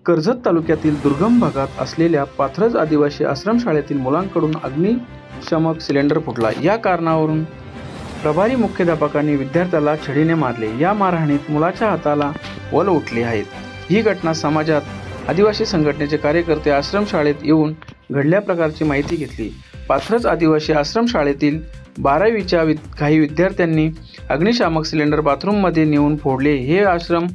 कर्जत तालुक्यातील दुर्गम भागात असलेल्या पाथरज आदिवासी आश्रमशाळेतील मुलांकडून अग्निशमक सिलेंडर फुटला। या कारणावरून प्रभारी मुख्याध्यापकांनी विद्यार्थ्याला छडीने मारले। या मारहाणीत मुलाच्या हाताला वल उठले आहेत। ही घटना समाजात आदिवासी संघटनेचे कार्यकर्ते आश्रमशाळेत येऊन घडल्या प्रकारची माहिती घेतली। पाथरज आदिवासी आश्रमशाळेतील 12वीच्या काही विद्यार्थ्यांनी अग्निशामक सिलेंडर बाथरूममध्ये नेऊन फोडले। हे आश्रम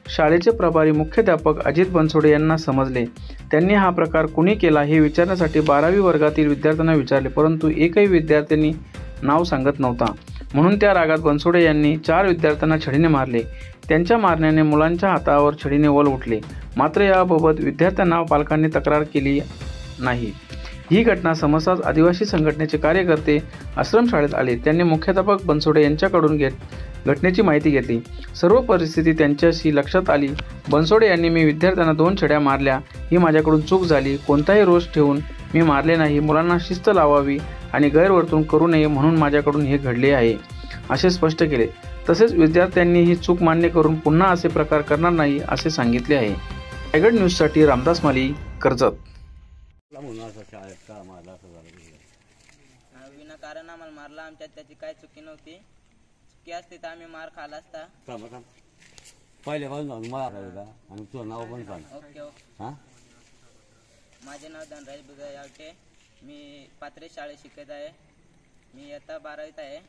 शाळेचे प्रभारी मुख्याध्यापक अजित बनसोडे यांना समजले। त्यांनी हा प्रकार कुणी केला हे विचारण्यासाठी 12वी वर्गातील विद्यार्थ्यांना विचारले, परंतु एकही विद्यार्थ्यांनी नाव सांगत नव्हता। म्हणून त्या रागात बनसोडे यांनी 4 विद्यार्थ्यांना छडीने मारले। त्यांच्या मारण्याने मुलांच्या हातावर छडीने वल उठले। मात्र याबाबत विद्यार्थ्यांना पालकांनी तक्रार केली नाही। ही घटना समजताच आदिवासी संघटनेचे कार्यकर्ते आश्रमशाळेत आले। त्यांनी मुख्याध्यापक बनसोडे यांच्याकडून घटनेची माहिती घेतली। सर्व परिस्थिती त्यांच्याशी लक्षात आली। बनसोडे यांनी मी विद्यार्थ्यांना 2 छड्या मारल्या, ही माझ्याकडून चूक झाली, कोणताही रोष ठेवून मी मारले नाही, मुलांना शिस्त लावावी आणि गैरवर्तणूक करू नये म्हणून माझ्याकडून हे घडले आहे, असे स्पष्ट केले। तसेच विद्यार्थ्यांनी ही चूक मान्य करून पुन्हा असे प्रकार करणार नाही असे सांगितले आहे। रायगड न्यूजसाठी रामदास माली, कर्जत। विनाकारण आम्हाला मारला, आमच्यात त्याची काय चुकी नव्हती। चुकी असती तर आम्ही मार खाला असता। पहिले पासून मला आणि तुझं नाव पण सांग। Okay okay. माझे नाव धनराज बुजा यावटे, मी पाथरे शाळेत शिकत आहे। मी आता 12वीत आहे।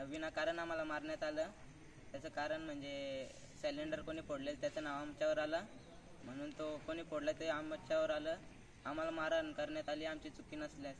विनाकारण आम्हाला मारण्यात आलं, त्याचं कारण म्हणजे सिलेंडर कोणी फोडलेलं त्याचं नाव आमच्यावर आलं, म्हणून तो कोणी फोडला ते आमच्यावर आलं। आम्हाला मारहाण करण्यात आली, आमची चुकी नसल्यास।